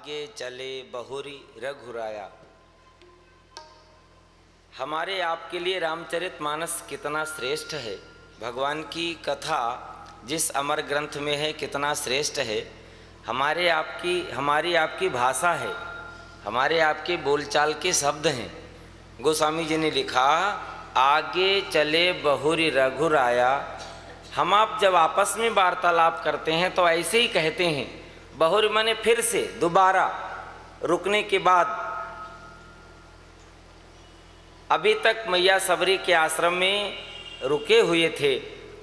आगे चले बहुरी रघुराया। हमारे आपके लिए रामचरितमानस कितना श्रेष्ठ है, भगवान की कथा जिस अमर ग्रंथ में है कितना श्रेष्ठ है। हमारी आपकी भाषा है, हमारे आपके बोलचाल के शब्द हैं। गोस्वामी जी ने लिखा, आगे चले बहुरी रघुराया। हम आप जब आपस में वार्तालाप करते हैं तो ऐसे ही कहते हैं। बहुरी माने फिर से, दोबारा, रुकने के बाद। अभी तक मैया सबरी के आश्रम में रुके हुए थे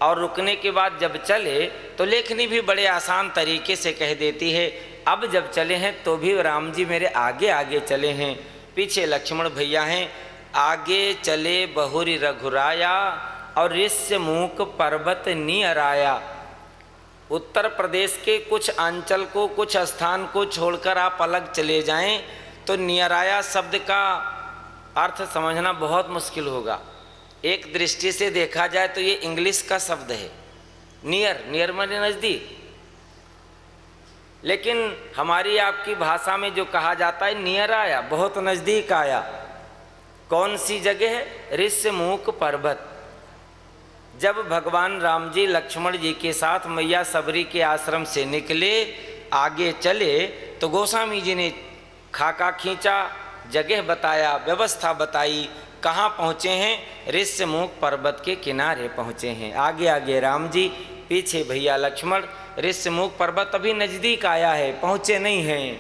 और रुकने के बाद जब चले तो लेखनी भी बड़े आसान तरीके से कह देती है। अब जब चले हैं तो भी राम जी मेरे आगे आगे चले हैं, पीछे लक्ष्मण भैया हैं। आगे चले बहुरी रघुराया और ऋष्य मूक पर्वत नियराया। उत्तर प्रदेश के कुछ अंचल को, कुछ स्थान को छोड़कर आप अलग चले जाएं तो नियराया शब्द का अर्थ समझना बहुत मुश्किल होगा। एक दृष्टि से देखा जाए तो ये इंग्लिश का शब्द है, नियर माने नज़दीक। लेकिन हमारी आपकी भाषा में जो कहा जाता है नियर आया, बहुत नज़दीक आया। कौन सी जगह है? ऋष्य मूक पर्वत। जब भगवान राम जी लक्ष्मण जी के साथ मैया सबरी के आश्रम से निकले, आगे चले, तो गोस्वामी जी ने खाका खींचा, जगह बताया, व्यवस्था बताई। कहाँ पहुँचे हैं? ऋष्य मूक पर्वत के किनारे पहुँचे हैं। आगे आगे राम जी, पीछे भैया लक्ष्मण। ऋष्य मूक पर्वत अभी नज़दीक आया है, पहुँचे नहीं हैं।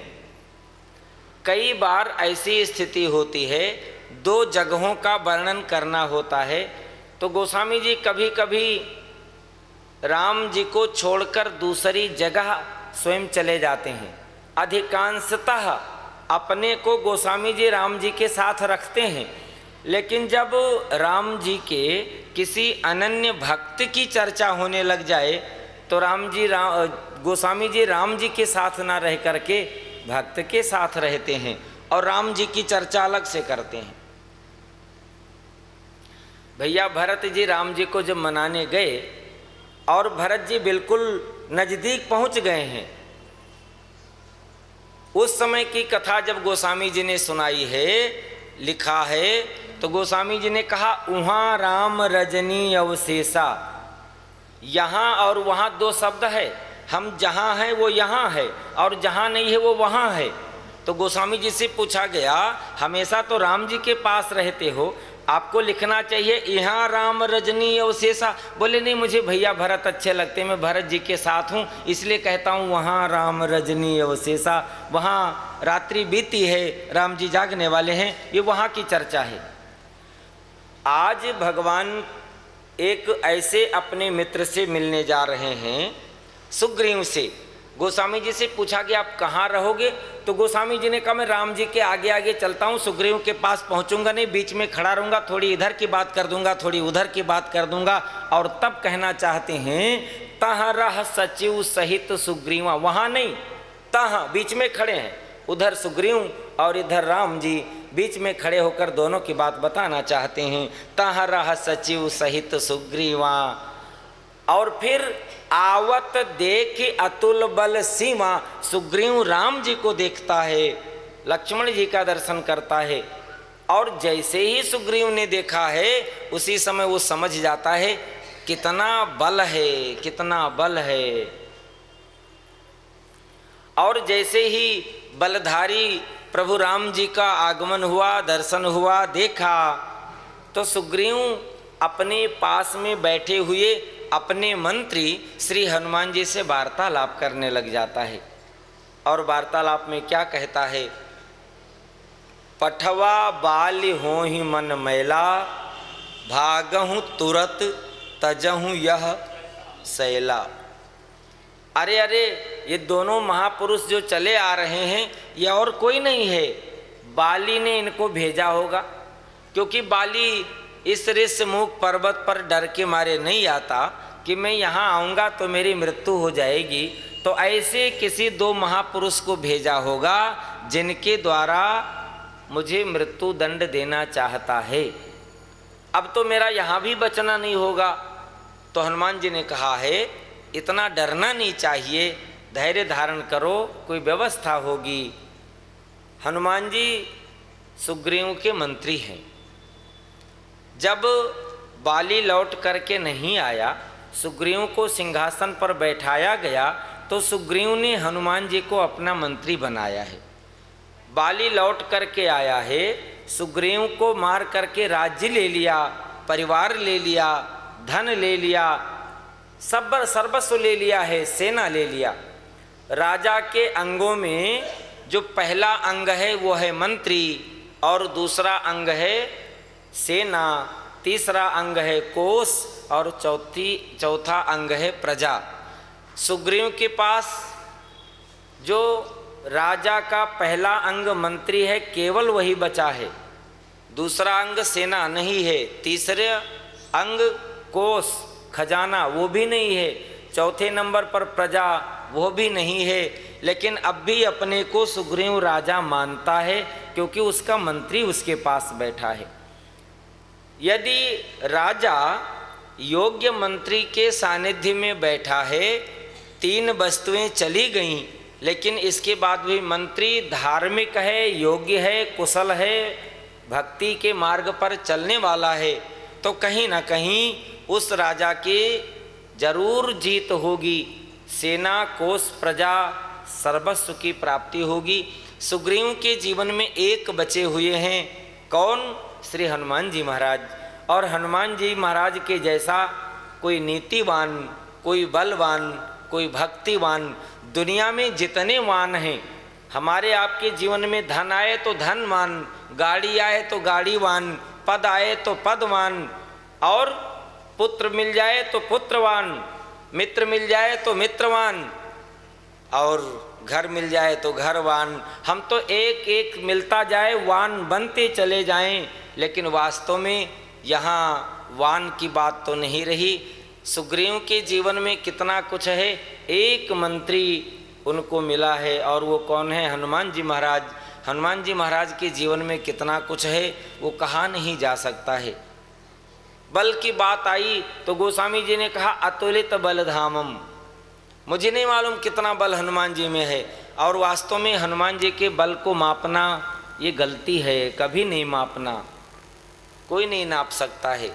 कई बार ऐसी स्थिति होती है, दो जगहों का वर्णन करना होता है तो गोस्वामी जी कभी कभी राम जी को छोड़कर दूसरी जगह स्वयं चले जाते हैं। अधिकांशतः अपने को गोस्वामी जी राम जी के साथ रखते हैं, लेकिन जब राम जी के किसी अनन्य भक्त की चर्चा होने लग जाए तो गोस्वामी जी राम जी के साथ ना रह करके भक्त के साथ रहते हैं और राम जी की चर्चा अलग से करते हैं। भैया भरत जी राम जी को जब मनाने गए और भरत जी बिल्कुल नज़दीक पहुंच गए हैं, उस समय की कथा जब गोस्वामी जी ने सुनाई है, लिखा है, तो गोस्वामी जी ने कहा, उहाँ राम रजनी अवशेषा। यहाँ और वहाँ दो शब्द है। हम जहाँ हैं वो यहाँ है और जहाँ नहीं है वो वहाँ है। तो गोस्वामी जी से पूछा गया, हमेशा तो राम जी के पास रहते हो, आपको लिखना चाहिए यहाँ राम रजनी अवशेषा। बोले नहीं, मुझे भैया भरत अच्छे लगते, मैं भरत जी के साथ हूँ इसलिए कहता हूँ वहाँ राम रजनी अवशेषा। वहाँ रात्रि बीती है, राम जी जागने वाले हैं, ये वहाँ की चर्चा है। आज भगवान एक ऐसे अपने मित्र से मिलने जा रहे हैं, सुग्रीव से। गोस्वामी जी से पूछा कि आप कहाँ रहोगे? तो गोस्वामी जी ने कहा, मैं राम जी के आगे आगे चलता हूँ, सुग्रीव के पास पहुँचूंगा नहीं, बीच में खड़ा रहूँगा, थोड़ी इधर की बात कर दूंगा, थोड़ी उधर की बात कर दूंगा। और तब कहना चाहते हैं, तह रह सचिव सहित सुग्रीवा। वहाँ नहीं, तह बीच में खड़े हैं, उधर सुग्रीव और इधर राम जी बीच में खड़े होकर दोनों की बात बताना चाहते हैं। तह रह सचिव सहित सुग्रीवा। और फिर आवत देख अतुल बल सीमा। सुग्रीव राम जी को देखता है, लक्ष्मण जी का दर्शन करता है, और जैसे ही सुग्रीव ने देखा है उसी समय वो समझ जाता है कितना बल है, कितना बल है। और जैसे ही बलधारी प्रभु राम जी का आगमन हुआ, दर्शन हुआ, देखा, तो सुग्रीव अपने पास में बैठे हुए अपने मंत्री श्री हनुमान जी से वार्तालाप करने लग जाता है। और वार्तालाप में क्या कहता है? पठवा बाल होहि मन मैला, भागहूँ तुरत तजहूँ यह सैला। अरे अरे, ये दोनों महापुरुष जो चले आ रहे हैं, ये और कोई नहीं है, बाली ने इनको भेजा होगा। क्योंकि बाली इस ऋष्य मूक पर्वत पर डर के मारे नहीं आता कि मैं यहाँ आऊँगा तो मेरी मृत्यु हो जाएगी। तो ऐसे किसी दो महापुरुष को भेजा होगा जिनके द्वारा मुझे मृत्यु दंड देना चाहता है। अब तो मेरा यहाँ भी बचना नहीं होगा। तो हनुमान जी ने कहा है, इतना डरना नहीं चाहिए, धैर्य धारण करो, कोई व्यवस्था होगी। हनुमान जी सुग्रीव के मंत्री हैं। जब बाली लौट करके नहीं आया, सुग्रीव को सिंहासन पर बैठाया गया, तो सुग्रीव ने हनुमान जी को अपना मंत्री बनाया है। बाली लौट करके आया है, सुग्रीव को मार करके राज्य ले लिया, परिवार ले लिया, धन ले लिया, सब सर्वस्व ले लिया है, सेना ले लिया। राजा के अंगों में जो पहला अंग है वो है मंत्री, और दूसरा अंग है सेना, तीसरा अंग है कोष, और चौथा अंग है प्रजा। सुग्रीव के पास जो राजा का पहला अंग मंत्री है, केवल वही बचा है। दूसरा अंग सेना नहीं है, तीसरे अंग कोष खजाना वो भी नहीं है, चौथे नंबर पर प्रजा वो भी नहीं है। लेकिन अब भी अपने को सुग्रीव राजा मानता है, क्योंकि उसका मंत्री उसके पास बैठा है। यदि राजा योग्य मंत्री के सानिध्य में बैठा है, 3 वस्तुएं चली गईं, लेकिन इसके बाद भी मंत्री धार्मिक है, योग्य है, कुशल है, भक्ति के मार्ग पर चलने वाला है, तो कहीं ना कहीं उस राजा की जरूर जीत होगी। सेना, कोष, प्रजा, सर्वस्व की प्राप्ति होगी। सुग्रीव के जीवन में एक बचे हुए हैं, कौन? श्री हनुमान जी महाराज। और हनुमान जी महाराज के जैसा कोई नीतिवान, कोई बलवान, कोई भक्तिवान, दुनिया में जितने वान हैं, हमारे आपके जीवन में धन आए तो धनवान, गाड़ी आए तो गाड़ीवान, पद आए तो पदवान, और पुत्र मिल जाए तो पुत्रवान, मित्र मिल जाए तो मित्रवान, और घर मिल जाए तो घरवान। हम तो एक एक मिलता जाए वान बनते चले जाएं, लेकिन वास्तव में यहाँ वान की बात तो नहीं रही। सुग्रीव के जीवन में कितना कुछ है, एक मंत्री उनको मिला है, और वो कौन है? हनुमान जी महाराज। हनुमान जी महाराज के जीवन में कितना कुछ है वो कहा नहीं जा सकता है। बल की बात आई तो गोस्वामी जी ने कहा अतुलित बलधामम, मुझे नहीं मालूम कितना बल हनुमान जी में है, और वास्तव में हनुमान जी के बल को मापना ये गलती है, कभी नहीं मापना, कोई नहीं नाप सकता है।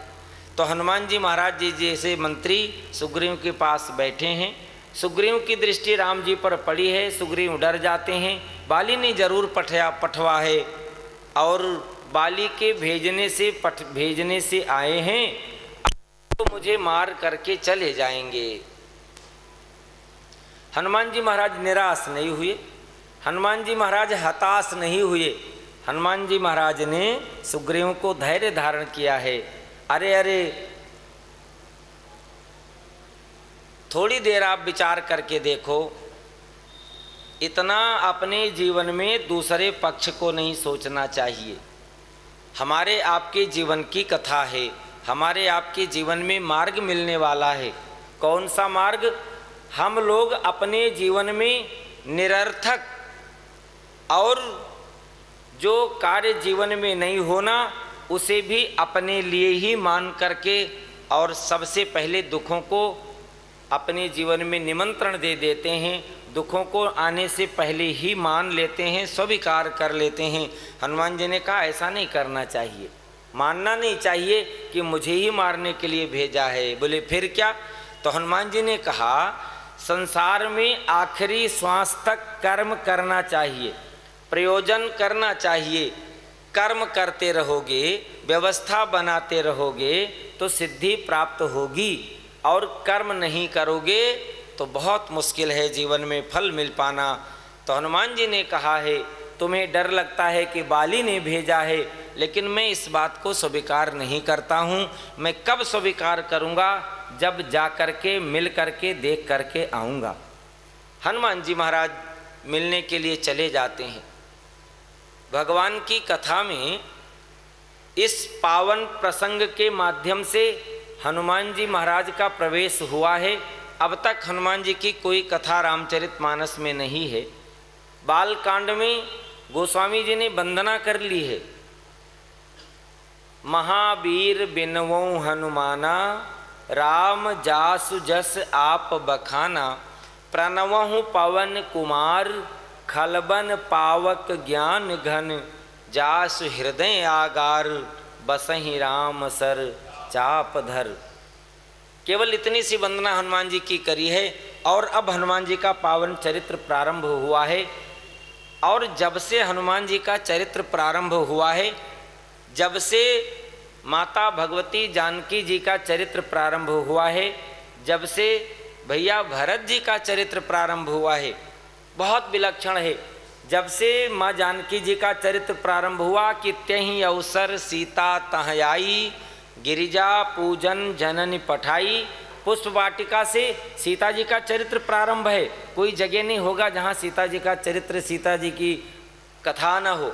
तो हनुमान जी महाराज जी जैसे मंत्री सुग्रीव के पास बैठे हैं, सुग्रीव की दृष्टि राम जी पर पड़ी है, सुग्रीव डर जाते हैं। बाली ने जरूर पठवा है, और बाली के भेजने से आए हैं, तो मुझे मार करके चले जाएंगे। हनुमान जी महाराज निराश नहीं हुए, हनुमान जी महाराज हताश नहीं हुए। हनुमान जी महाराज ने सुग्रीव को धैर्य धारण किया है। अरे अरे, थोड़ी देर आप विचार करके देखो, इतना अपने जीवन में दूसरे पक्ष को नहीं सोचना चाहिए। हमारे आपके जीवन की कथा है, हमारे आपके जीवन में मार्ग मिलने वाला है। कौन सा मार्ग? हम लोग अपने जीवन में निरर्थक और जो कार्य जीवन में नहीं होना, उसे भी अपने लिए ही मान करके, और सबसे पहले दुखों को अपने जीवन में निमंत्रण दे देते हैं, दुखों को आने से पहले ही मान लेते हैं, स्वीकार कर लेते हैं। हनुमान जी ने कहा ऐसा नहीं करना चाहिए, मानना नहीं चाहिए कि मुझे ही मारने के लिए भेजा है। बोले फिर क्या? तो हनुमान जी ने कहा संसार में आखिरी श्वास तक कर्म करना चाहिए, प्रयोजन करना चाहिए। कर्म करते रहोगे, व्यवस्था बनाते रहोगे तो सिद्धि प्राप्त होगी, और कर्म नहीं करोगे तो बहुत मुश्किल है जीवन में फल मिल पाना। तो हनुमान जी ने कहा है तुम्हें डर लगता है कि बाली ने भेजा है, लेकिन मैं इस बात को स्वीकार नहीं करता हूँ। मैं कब स्वीकार करूँगा? जब जा कर के मिल कर के देख कर के आऊँगा। हनुमान जी महाराज मिलने के लिए चले जाते हैं। भगवान की कथा में इस पावन प्रसंग के माध्यम से हनुमान जी महाराज का प्रवेश हुआ है। अब तक हनुमान जी की कोई कथा रामचरितमानस में नहीं है। बाल कांड में गोस्वामी जी ने वंदना कर ली है, महावीर बिनवो हनुमाना, राम जासु जस आप बखाना, प्रणवहु पवन कुमार, खलबन पावक ज्ञान घन, जासु हृदय आगार, बसहि राम सर चाप धर। केवल इतनी सी वंदना हनुमान जी की करी है और अब हनुमान जी का पावन चरित्र प्रारंभ हुआ है। और जब से हनुमान जी का चरित्र प्रारंभ हुआ है, जब से माता भगवती जानकी जी का चरित्र प्रारंभ हुआ है, जब से भैया भरत जी का चरित्र प्रारंभ हुआ है, बहुत विलक्षण है। जब से माँ जानकी जी का चरित्र प्रारंभ हुआ कि त्यहि अवसर सीता तह आई, गिरिजा पूजन जननी पठाई। पुष्प वाटिका से सीता जी का चरित्र प्रारंभ है। कोई जगह नहीं होगा जहाँ सीता जी का चरित्र, सीता जी की कथा न हो।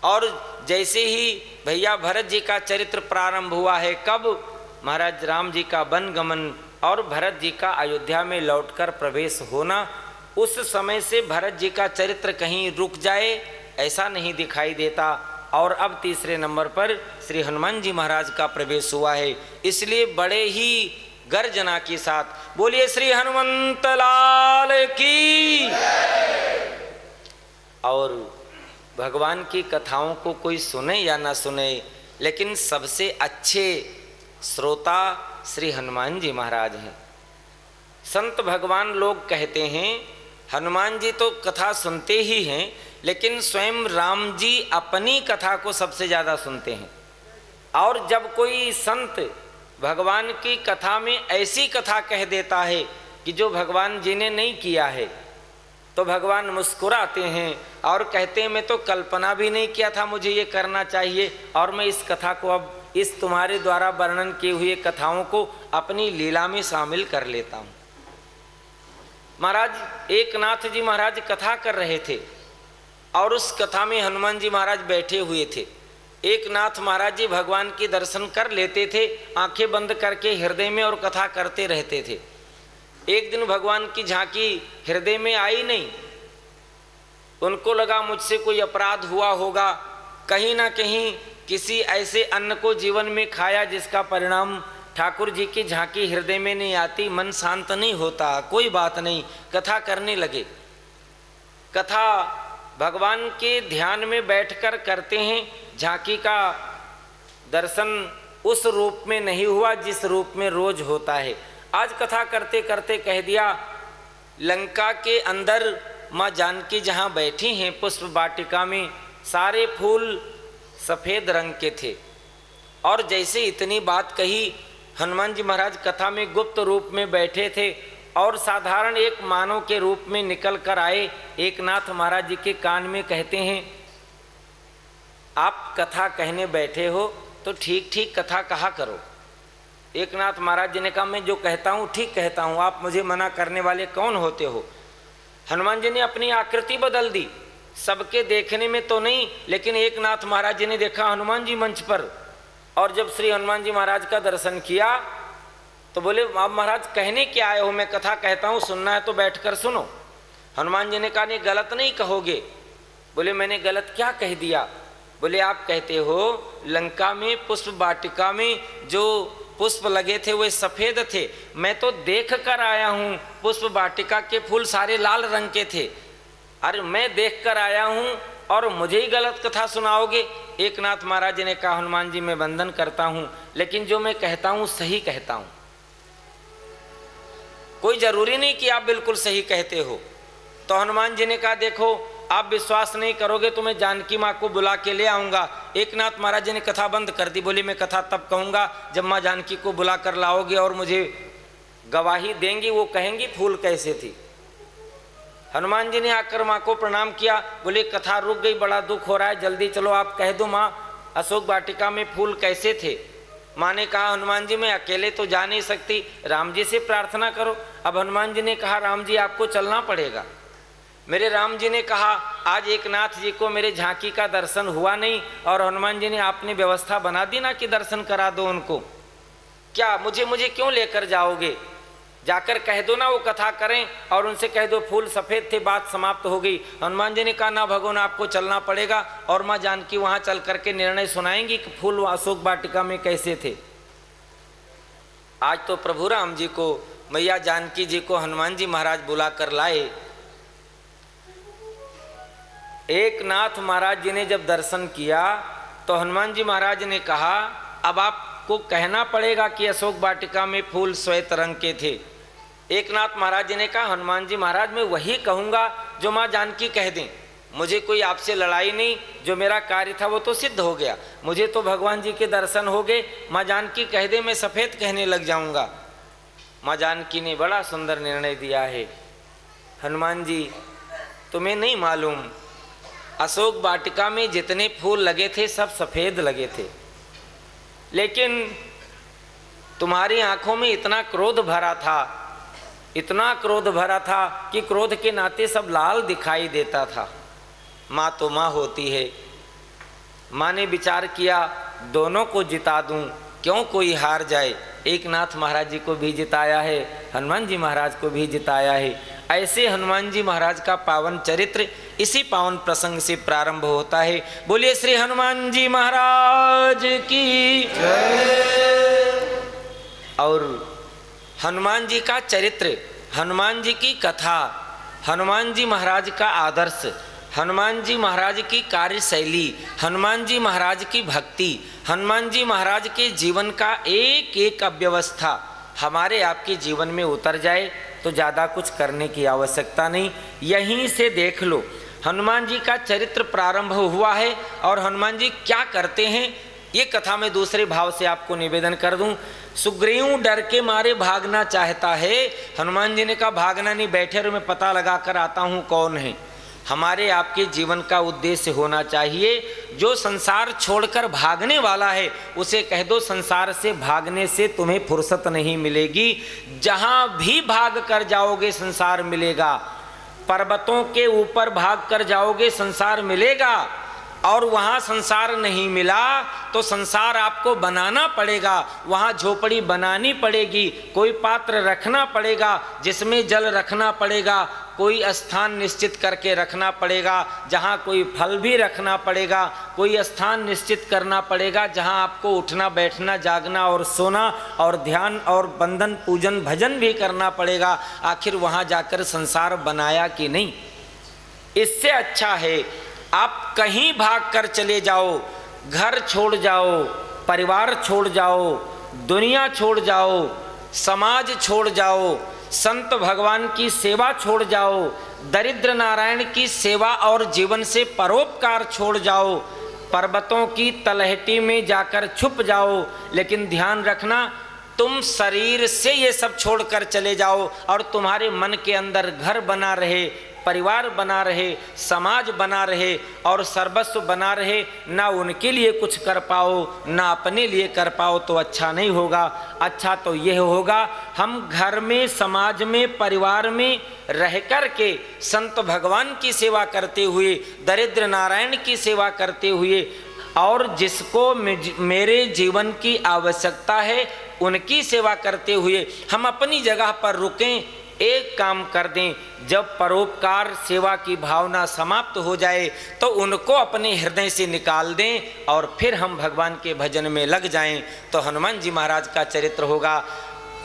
और जैसे ही भैया भरत जी का चरित्र प्रारंभ हुआ है, कब? महाराज राम जी का वन गमन और भरत जी का अयोध्या में लौटकर प्रवेश होना। उस समय से भरत जी का चरित्र कहीं रुक जाए ऐसा नहीं दिखाई देता। और अब तीसरे नंबर पर श्री हनुमान जी महाराज का प्रवेश हुआ है, इसलिए बड़े ही गर्जना के साथ बोलिए श्री हनुमंत लाल की। और भगवान की कथाओं को कोई सुने या ना सुने, लेकिन सबसे अच्छे श्रोता श्री हनुमान जी महाराज हैं। संत भगवान लोग कहते हैं हनुमान जी तो कथा सुनते ही हैं, लेकिन स्वयं राम जी अपनी कथा को सबसे ज़्यादा सुनते हैं। और जब कोई संत भगवान की कथा में ऐसी कथा कह देता है कि जो भगवान जी ने नहीं किया है, तो भगवान मुस्कुराते हैं और कहते हैं मैं तो कल्पना भी नहीं किया था मुझे ये करना चाहिए, और मैं इस कथा को अब इस तुम्हारे द्वारा वर्णन किए हुए कथाओं को अपनी लीला में शामिल कर लेता हूँ। महाराज एकनाथ जी महाराज कथा कर रहे थे और उस कथा में हनुमान जी महाराज बैठे हुए थे। एकनाथ महाराज जी भगवान के दर्शन कर लेते थे आंखें बंद करके हृदय में और कथा करते रहते थे। एक दिन भगवान की झांकी हृदय में आई नहीं। उनको लगा मुझसे कोई अपराध हुआ होगा, कहीं ना कहीं किसी ऐसे अन्न को जीवन में खाया जिसका परिणाम ठाकुर जी की झांकी हृदय में नहीं आती, मन शांत नहीं होता। कोई बात नहीं, कथा करने लगे। कथा भगवान के ध्यान में बैठकर करते हैं। झांकी का दर्शन उस रूप में नहीं हुआ जिस रूप में रोज होता है। आज कथा करते करते कह दिया, लंका के अंदर माँ जानकी जहाँ बैठी हैं पुष्प वाटिका में, सारे फूल सफ़ेद रंग के थे। और जैसे इतनी बात कही, हनुमान जी महाराज कथा में गुप्त रूप में बैठे थे और साधारण एक मानव के रूप में निकल कर आए। एकनाथ महाराज जी के कान में कहते हैं, आप कथा कहने बैठे हो तो ठीक ठीक कथा कहा करो। एकनाथ महाराज जी ने कहा, मैं जो कहता हूँ ठीक कहता हूँ, आप मुझे मना करने वाले कौन होते हो। हनुमान जी ने अपनी आकृति बदल दी, सबके देखने में तो नहीं, लेकिन एकनाथ महाराज जी ने देखा हनुमान जी मंच पर, और जब श्री हनुमान जी महाराज का दर्शन किया तो बोले, आप महाराज कहने क्या आए हो? मैं कथा कहता हूँ, सुनना है तो बैठकर सुनो। हनुमान जी ने कहा, नहीं गलत नहीं कहोगे। बोले, मैंने गलत क्या कह दिया? बोले, आप कहते हो लंका में पुष्प वाटिका में जो पुष्प लगे थे वे सफ़ेद थे, मैं तो देख कर आया हूँ पुष्प वाटिका के फूल सारे लाल रंग के थे। अरे मैं देख कर आया हूँ और मुझे ही गलत कथा सुनाओगे? एकनाथ महाराज जी ने कहा, हनुमान जी मैं वंदन करता हूँ, लेकिन जो मैं कहता हूँ सही कहता हूँ, कोई जरूरी नहीं कि आप बिल्कुल सही कहते हो। तो हनुमान जी ने कहा, देखो आप विश्वास नहीं करोगे तो मैं जानकी माँ को बुला के ले आऊँगा। एकनाथ महाराज जी ने कथा बंद कर दी। बोली, मैं कथा तब कहूँगा जब माँ जानकी को बुला कर लाओगे और मुझे गवाही देंगी, वो कहेंगी फूल कैसे थी। हनुमान जी ने आकर माँ को प्रणाम किया। बोले, कथा रुक गई, बड़ा दुख हो रहा है, जल्दी चलो आप कह दो माँ अशोक वाटिका में फूल कैसे थे। माँ ने कहा, हनुमान जी मैं अकेले तो जा नहीं सकती, राम जी से प्रार्थना करो। अब हनुमान जी ने कहा, राम जी आपको चलना पड़ेगा। मेरे राम जी ने कहा, आज एकनाथ जी को मेरे झांकी का दर्शन हुआ नहीं, और हनुमान जी ने आपने व्यवस्था बना दी ना कि दर्शन करा दो उनको। क्या मुझे क्यों लेकर जाओगे? जाकर कह दो ना वो कथा करें और उनसे कह दो फूल सफ़ेद थे, बात समाप्त हो गई। हनुमान जी ने कहा, ना भगवान आपको चलना पड़ेगा, और माँ जानकी वहाँ चल करके निर्णय सुनाएंगी कि फूल अशोक वाटिका में कैसे थे। आज तो प्रभु राम जी को, मैया जानकी जी को हनुमान जी महाराज बुला कर लाए। एकनाथ महाराज जी ने जब दर्शन किया तो हनुमान जी महाराज ने कहा, अब आपको कहना पड़ेगा कि अशोक वाटिका में फूल श्वेत रंग के थे। एकनाथ महाराज जी ने कहा, हनुमान जी महाराज मैं वही कहूँगा जो माँ जानकी कह दें, मुझे कोई आपसे लड़ाई नहीं, जो मेरा कार्य था वो तो सिद्ध हो गया, मुझे तो भगवान जी के दर्शन हो गए, माँ जानकी कह दे मैं सफ़ेद कहने लग जाऊँगा। माँ जानकी ने बड़ा सुंदर निर्णय दिया है, हनुमान जी तुम्हें नहीं मालूम, अशोक वाटिका में जितने फूल लगे थे सब सफ़ेद लगे थे, लेकिन तुम्हारी आंखों में इतना क्रोध भरा था, इतना क्रोध भरा था कि क्रोध के नाते सब लाल दिखाई देता था। माँ तो माँ होती है। माँ ने विचार किया दोनों को जिता दूं, क्यों कोई हार जाए। एकनाथ महाराज जी को भी जिताया है, हनुमान जी महाराज को भी जिताया है। ऐसे हनुमान जी महाराज का पावन चरित्र इसी पावन प्रसंग से प्रारंभ होता है। बोलिए श्री हनुमान जी महाराज की जय। और हनुमान जी का चरित्र, हनुमान जी की कथा, हनुमान जी महाराज का आदर्श, हनुमान जी महाराज की कार्यशैली, हनुमान जी महाराज की भक्ति, हनुमान जी महाराज के जीवन का एक एक अव्यवस्था हमारे आपके जीवन में उतर जाए तो ज़्यादा कुछ करने की आवश्यकता नहीं। यहीं से देख लो हनुमान जी का चरित्र प्रारंभ हुआ है और हनुमान जी क्या करते हैं, ये कथा में दूसरे भाव से आपको निवेदन कर दूं। सुग्रीव डर के मारे भागना चाहता है, हनुमान जी ने कहा भागना नहीं, बैठे रहो मैं पता लगा कर आता हूँ कौन है। हमारे आपके जीवन का उद्देश्य होना चाहिए, जो संसार छोड़कर भागने वाला है उसे कह दो संसार से भागने से तुम्हें फुर्सत नहीं मिलेगी, जहाँ भी भाग कर जाओगे संसार मिलेगा। पर्वतों के ऊपर भाग कर जाओगे संसार मिलेगा, और वहाँ संसार नहीं मिला तो संसार आपको बनाना पड़ेगा, वहाँ झोपड़ी बनानी पड़ेगी, कोई पात्र रखना पड़ेगा जिसमें जल रखना पड़ेगा, कोई स्थान निश्चित करके रखना पड़ेगा जहाँ कोई फल भी रखना पड़ेगा, कोई स्थान निश्चित करना पड़ेगा जहाँ आपको उठना बैठना जागना और सोना और ध्यान और बंधन पूजन भजन भी करना पड़ेगा। आखिर वहाँ जाकर संसार बनाया कि नहीं। इससे अच्छा है आप कहीं भाग कर चले जाओ, घर छोड़ जाओ, परिवार छोड़ जाओ, दुनिया छोड़ जाओ, समाज छोड़ जाओ, संत भगवान की सेवा छोड़ जाओ, दरिद्र नारायण की सेवा और जीवन से परोपकार छोड़ जाओ, पर्वतों की तलहटी में जाकर छुप जाओ, लेकिन ध्यान रखना तुम शरीर से ये सब छोड़कर चले जाओ और तुम्हारे मन के अंदर घर बना रहे, परिवार बना रहे, समाज बना रहे और सर्वस्व बना रहे, ना उनके लिए कुछ कर पाओ ना अपने लिए कर पाओ तो अच्छा नहीं होगा। अच्छा तो यह होगा हम घर में, समाज में, परिवार में रह कर के संत भगवान की सेवा करते हुए, दरिद्र नारायण की सेवा करते हुए और जिसको मेरे जीवन की आवश्यकता है उनकी सेवा करते हुए हम अपनी जगह पर रुकें। एक काम कर दें, जब परोपकार सेवा की भावना समाप्त हो जाए तो उनको अपने हृदय से निकाल दें और फिर हम भगवान के भजन में लग जाएं, तो हनुमान जी महाराज का चरित्र होगा।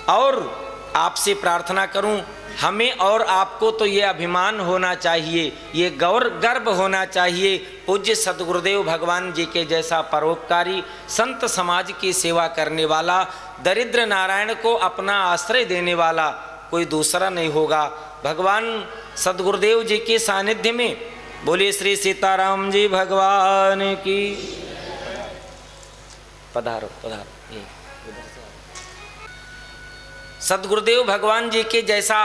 और आपसे प्रार्थना करूं, हमें और आपको तो ये अभिमान होना चाहिए, ये गर्व होना चाहिए, पूज्य सद्गुरुदेव भगवान जी के जैसा परोपकारी, संत समाज की सेवा करने वाला, दरिद्र नारायण को अपना आश्रय देने वाला कोई दूसरा नहीं होगा। भगवान सद्गुरुदेव जी के सानिध्य में बोलिए श्री सीताराम जी भगवान की। पधारो पधारो। सद्गुरुदेव भगवान जी के जैसा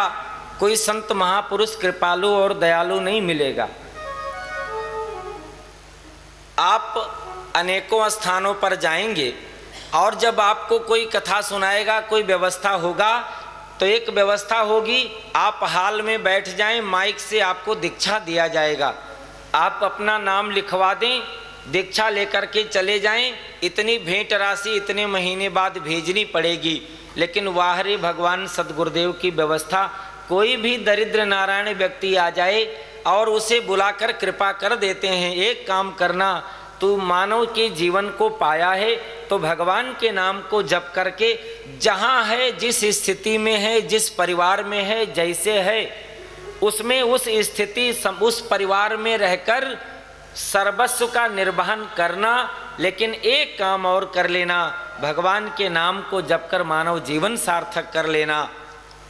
कोई संत महापुरुष कृपालु और दयालु नहीं मिलेगा। आप अनेकों स्थानों पर जाएंगे और जब आपको कोई कथा सुनाएगा, कोई व्यवस्था होगा, तो एक व्यवस्था होगी आप हाल में बैठ जाएं, माइक से आपको दीक्षा दिया जाएगा, आप अपना नाम लिखवा दें, दीक्षा लेकर के चले जाएं, इतनी भेंट राशि इतने महीने बाद भेजनी पड़ेगी। लेकिन वाह रे भगवान सद्गुरुदेव की व्यवस्था, कोई भी दरिद्र नारायण व्यक्ति आ जाए और उसे बुलाकर कृपा कर देते हैं, एक काम करना, तू मानव के जीवन को पाया है तो भगवान के नाम को जप करके जहाँ है, जिस स्थिति में है, जिस परिवार में है, जैसे है उसमें उस स्थिति उस परिवार में रहकर सर्वस्व का निर्वहन करना, लेकिन एक काम और कर लेना, भगवान के नाम को जप कर मानव जीवन सार्थक कर लेना।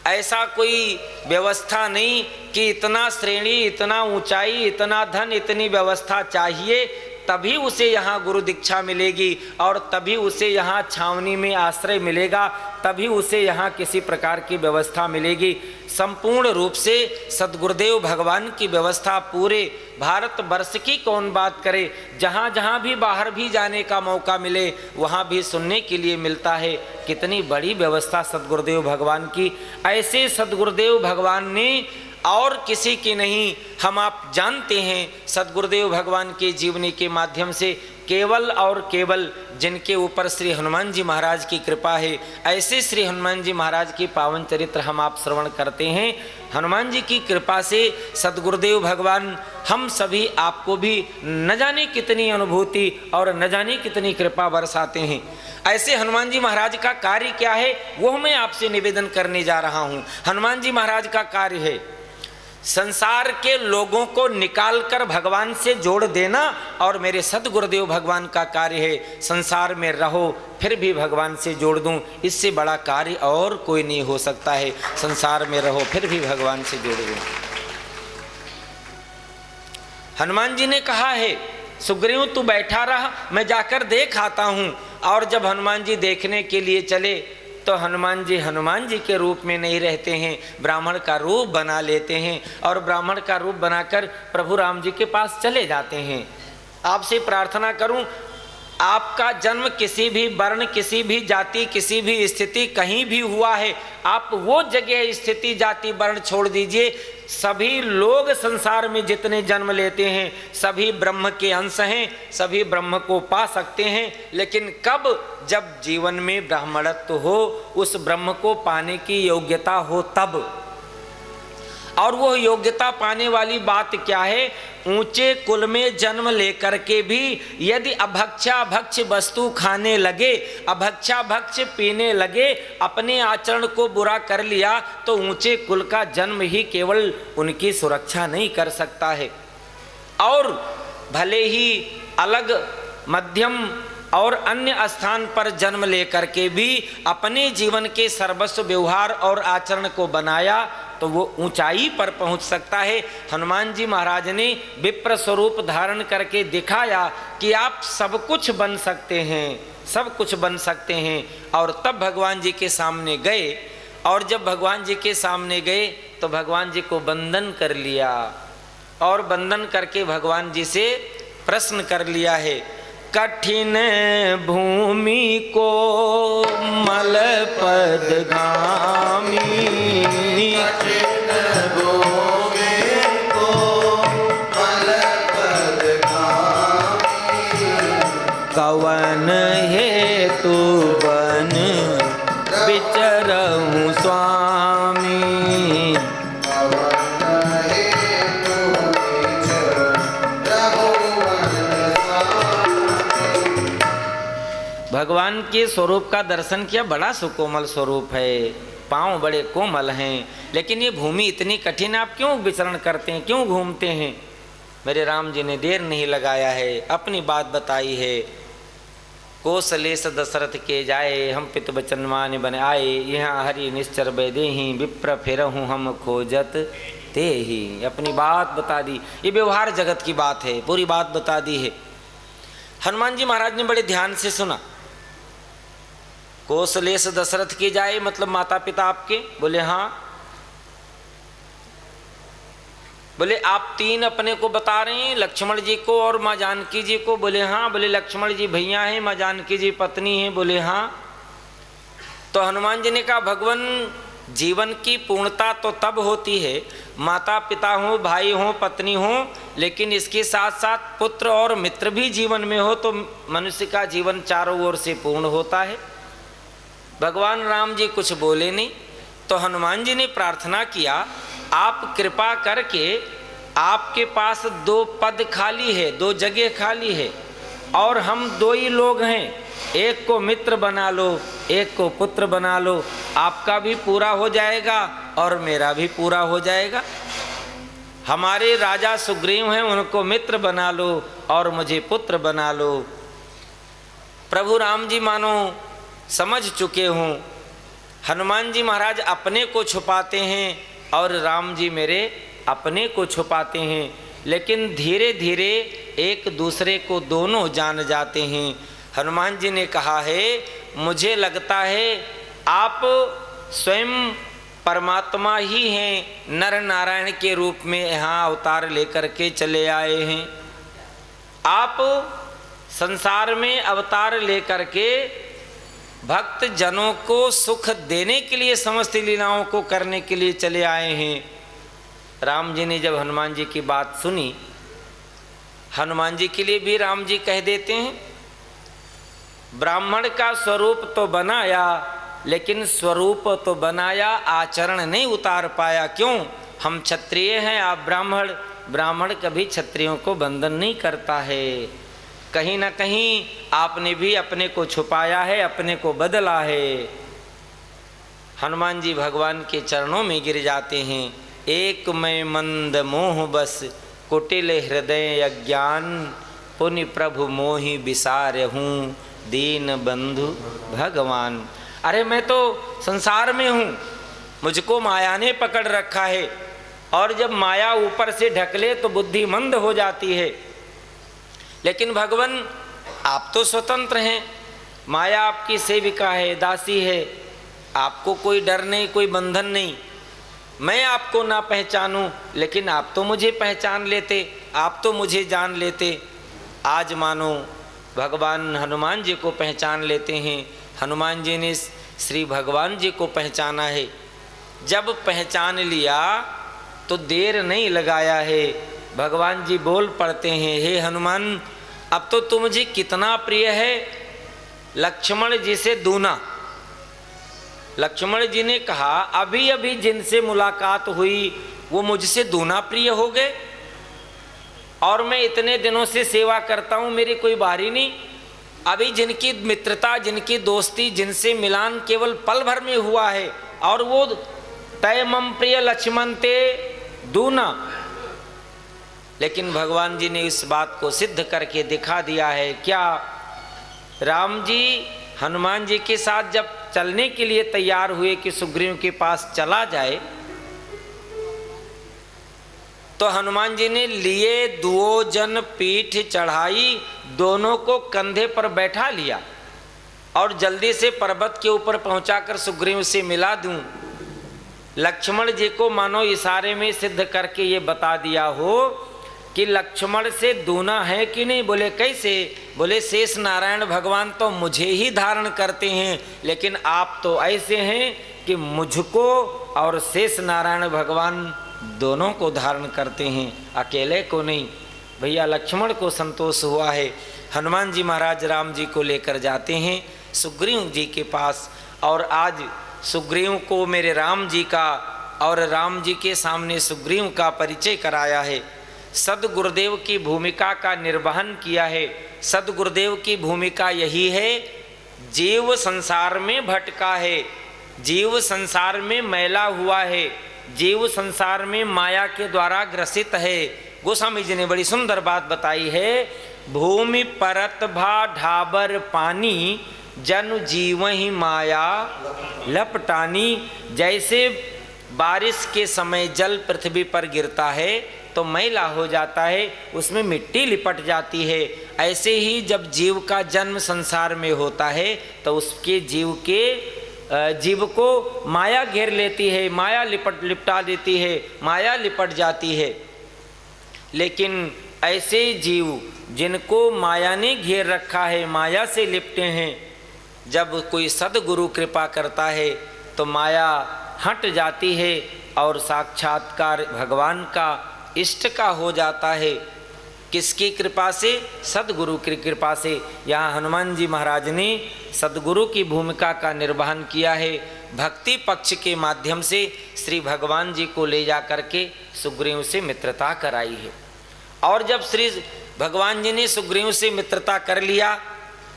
ऐसा कोई व्यवस्था नहीं कि इतना श्रेणी, इतना ऊंचाई, इतना धन, इतनी व्यवस्था चाहिए तभी उसे यहाँ गुरु दीक्षा मिलेगी और तभी उसे यहाँ छावनी में आश्रय मिलेगा, तभी उसे यहाँ किसी प्रकार की व्यवस्था मिलेगी। संपूर्ण रूप से सद्गुरुदेव भगवान की व्यवस्था पूरे भारतवर्ष की कौन बात करे, जहाँ जहाँ भी बाहर भी जाने का मौका मिले वहाँ भी सुनने के लिए मिलता है। कितनी बड़ी व्यवस्था सद्गुरुदेव भगवान की। ऐसे सद्गुरुदेव भगवान ने और किसी की नहीं, हम आप जानते हैं सद्गुरुदेव भगवान के जीवनी के माध्यम से केवल और केवल जिनके ऊपर श्री हनुमान जी महाराज की कृपा है, ऐसे श्री हनुमान जी महाराज की पावन चरित्र हम आप श्रवण करते हैं। हनुमान जी की कृपा से सद्गुरुदेव भगवान हम सभी आपको भी न जाने कितनी अनुभूति और न जाने कितनी कृपा बरसाते हैं। ऐसे हनुमान जी महाराज का कार्य क्या है वो मैं आपसे निवेदन करने जा रहा हूँ। हनुमान जी महाराज का कार्य है संसार के लोगों को निकालकर भगवान से जोड़ देना, और मेरे सद्गुरुदेव भगवान का कार्य है संसार में रहो फिर भी भगवान से जोड़ दूं। इससे बड़ा कार्य और कोई नहीं हो सकता है, संसार में रहो फिर भी भगवान से जोड़ दूं। हनुमान जी ने कहा है सुग्रीव तू बैठा रहा, मैं जाकर देख आता हूं। और जब हनुमान जी देखने के लिए चले तो हनुमान जी के रूप में नहीं रहते हैं, ब्राह्मण का रूप बना लेते हैं और ब्राह्मण का रूप बनाकर प्रभु राम जी के पास चले जाते हैं। आपसे प्रार्थना करूं, आपका जन्म किसी भी वर्ण, किसी भी जाति, किसी भी स्थिति कहीं भी हुआ है, आप वो जगह स्थिति जाति वर्ण छोड़ दीजिए। सभी लोग संसार में जितने जन्म लेते हैं सभी ब्रह्म के अंश हैं, सभी ब्रह्म को पा सकते हैं, लेकिन कब? जब जीवन में ब्राह्मणत्व हो, उस ब्रह्म को पाने की योग्यता हो तब। और वो योग्यता पाने वाली बात क्या है? ऊंचे कुल में जन्म लेकर के भी यदि अभक्ष्य वस्तु खाने लगे, अभक्ष्य पीने लगे, अपने आचरण को बुरा कर लिया तो ऊंचे कुल का जन्म ही केवल उनकी सुरक्षा नहीं कर सकता है। और भले ही अलग मध्यम और अन्य स्थान पर जन्म लेकर के भी अपने जीवन के सर्वस्व व्यवहार और आचरण को बनाया तो वो ऊंचाई पर पहुंच सकता है। हनुमान जी महाराज ने विप्र स्वरूप धारण करके दिखाया कि आप सब कुछ बन सकते हैं, सब कुछ बन सकते हैं। और तब भगवान जी के सामने गए, और जब भगवान जी के सामने गए तो भगवान जी को वंदन कर लिया, और वंदन करके भगवान जी से प्रश्न कर लिया है, कठिन भूमि को मल पदगामी, कठिन भूमि को मल पदगामी, कवन हेतु बन विचरहूँ स्वामी, भगवान के स्वरूप का दर्शन किया। बड़ा सुकोमल स्वरूप है, पांव बड़े कोमल हैं, लेकिन ये भूमि इतनी कठिन, आप क्यों विचरण करते हैं, क्यों घूमते हैं? मेरे राम जी ने देर नहीं लगाया है, अपनी बात बताई है। कौशलेश दशरथ के जाए, हम पित बचन मान बन आए, यहाँ हरि निश्चर बैदे ही, विप्र फिरहूँ हम खोजत ते ही। अपनी बात बता दी, ये व्यवहार जगत की बात है, पूरी बात बता दी है। हनुमान जी महाराज ने बड़े ध्यान से सुना। कौशलेश दशरथ की जाए मतलब माता पिता आपके? बोले हाँ। बोले आप तीन अपने को बता रहे हैं, लक्ष्मण जी को और माँ जानकी जी को? बोले हाँ। बोले लक्ष्मण जी भैया हैं, माँ जानकी जी पत्नी हैं? बोले हाँ। तो हनुमान जी ने कहा भगवान जीवन की पूर्णता तो तब होती है, माता पिता हो, भाई हो, पत्नी हो, लेकिन इसके साथ साथ पुत्र और मित्र भी जीवन में हो तो मनुष्य का जीवन चारों ओर से पूर्ण होता है। भगवान राम जी कुछ बोले नहीं, तो हनुमान जी ने प्रार्थना किया, आप कृपा करके, आपके पास 2 पद खाली है, 2 जगह खाली है, और हम 2 ही लोग हैं, एक को मित्र बना लो, एक को पुत्र बना लो, आपका भी पूरा हो जाएगा और मेरा भी पूरा हो जाएगा। हमारे राजा सुग्रीव हैं, उनको मित्र बना लो और मुझे पुत्र बना लो। प्रभु राम जी मानो समझ चुके हों। हनुमान जी महाराज अपने को छुपाते हैं और राम जी मेरे अपने को छुपाते हैं, लेकिन धीरे धीरे एक दूसरे को दोनों जान जाते हैं। हनुमान जी ने कहा है, मुझे लगता है आप स्वयं परमात्मा ही हैं, नर नारायण के रूप में यहाँ अवतार लेकर के चले आए हैं। आप संसार में अवतार लेकर के भक्त जनों को सुख देने के लिए, समस्त लीलाओं को करने के लिए चले आए हैं। राम जी ने जब हनुमान जी की बात सुनी, हनुमान जी के लिए भी राम जी कह देते हैं, ब्राह्मण का स्वरूप तो बनाया, लेकिन स्वरूप तो बनाया, आचरण नहीं उतार पाया। क्यों? हम क्षत्रिय हैं, आप ब्राह्मण। ब्राह्मण कभी क्षत्रियों को बंधन नहीं करता है। कहीं ना कहीं आपने भी अपने को छुपाया है, अपने को बदला है। हनुमान जी भगवान के चरणों में गिर जाते हैं। एक मैं मंद मोह बस, कुटिल हृदय अज्ञान, पुनि प्रभु मोहि बिसार हूँ, दीन बंधु भगवान। अरे मैं तो संसार में हूँ, मुझको माया ने पकड़ रखा है, और जब माया ऊपर से ढकले तो बुद्धि मंद हो जाती है। लेकिन भगवान आप तो स्वतंत्र हैं, माया आपकी सेविका है, दासी है, आपको कोई डर नहीं, कोई बंधन नहीं। मैं आपको ना पहचानूं, लेकिन आप तो मुझे पहचान लेते, आप तो मुझे जान लेते। आज मानो भगवान हनुमान जी को पहचान लेते हैं। हनुमान जी ने श्री भगवान जी को पहचाना है। जब पहचान लिया तो देर नहीं लगाया है। भगवान जी बोल पड़ते हैं, हे हनुमान, अब तो तुम मुझे कितना प्रिय है। लक्ष्मण जी से दूना। लक्ष्मण जी ने कहा, अभी अभी जिनसे मुलाकात हुई वो मुझसे दूना प्रिय हो गए, और मैं इतने दिनों से सेवा करता हूँ, मेरी कोई बारी नहीं। अभी जिनकी मित्रता, जिनकी दोस्ती, जिनसे मिलान केवल पल भर में हुआ है, और वो तय मम प्रिय लक्ष्मण ते दूना। लेकिन भगवान जी ने इस बात को सिद्ध करके दिखा दिया है। क्या? राम जी हनुमान जी के साथ जब चलने के लिए तैयार हुए कि सुग्रीव के पास चला जाए, तो हनुमान जी ने लिए दुओ जन पीठ चढ़ाई, दोनों को कंधे पर बैठा लिया और जल्दी से पर्वत के ऊपर पहुंचाकर सुग्रीव से मिला दूं। लक्ष्मण जी को मानो इशारे में सिद्ध करके ये बता दिया हो कि लक्ष्मण से दूना है कि नहीं। बोले कैसे? बोले शेष नारायण भगवान तो मुझे ही धारण करते हैं, लेकिन आप तो ऐसे हैं कि मुझको और शेष नारायण भगवान दोनों को धारण करते हैं, अकेले को नहीं। भैया लक्ष्मण को संतोष हुआ है। हनुमान जी महाराज राम जी को लेकर जाते हैं सुग्रीव जी के पास, और आज सुग्रीव को मेरे राम जी का और राम जी के सामने सुग्रीव का परिचय कराया है। सद्गुरुदेव की भूमिका का निर्वहन किया है। सद्गुरुदेव की भूमिका यही है, जीव संसार में भटका है, जीव संसार में मैला हुआ है, जीव संसार में माया के द्वारा ग्रसित है। गोस्वामी जी ने बड़ी सुंदर बात बताई है, भूमि परत भा ढाबर पानी, जन जीव ही माया लपटानी। जैसे बारिश के समय जल पृथ्वी पर गिरता है तो मैला हो जाता है, उसमें मिट्टी लिपट जाती है, ऐसे ही जब जीव का जन्म संसार में होता है तो उसके जीव को माया घेर लेती है, माया लिपटा देती है, माया लिपट जाती है। लेकिन ऐसे जीव जिनको माया ने घेर रखा है, माया से लिपटे हैं, जब कोई सद्गुरु कृपा करता है तो माया हट जाती है और साक्षात्कार भगवान का, इष्ट का हो जाता है। किसकी कृपा से? सद्गुरु की कृपा से। यहाँ हनुमान जी महाराज ने सद्गुरु की भूमिका का निर्वहन किया है। भक्ति पक्ष के माध्यम से श्री भगवान जी को ले जा करके सुग्रीव से मित्रता कराई है। और जब श्री भगवान जी ने सुग्रीव से मित्रता कर लिया,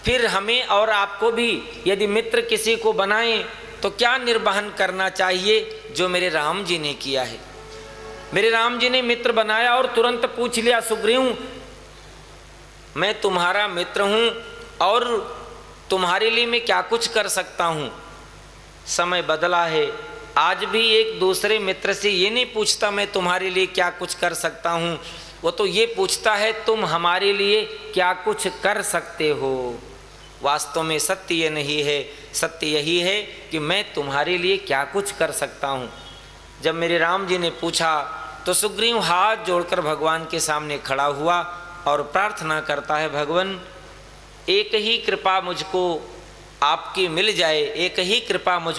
फिर हमें और आपको भी यदि मित्र किसी को बनाएं तो क्या निर्वहन करना चाहिए, जो मेरे राम जी ने किया है। मेरे राम जी ने मित्र बनाया और तुरंत पूछ लिया, सुग्रीव मैं तुम्हारा मित्र हूँ और तुम्हारे लिए मैं क्या कुछ कर सकता हूँ। समय बदला है, आज भी एक दूसरे मित्र से ये नहीं पूछता मैं तुम्हारे लिए क्या कुछ कर सकता हूँ, वो तो ये पूछता है तुम हमारे लिए क्या कुछ कर सकते हो। वास्तव में सत्य ये नहीं है, सत्य यही है कि मैं तुम्हारे लिए क्या कुछ कर सकता हूँ। जब मेरे राम जी ने पूछा तो सुग्रीव हाथ जोड़कर भगवान के सामने खड़ा हुआ और प्रार्थना करता है, भगवान एक ही कृपा मुझको आपकी मिल जाए, एक ही कृपा मुझ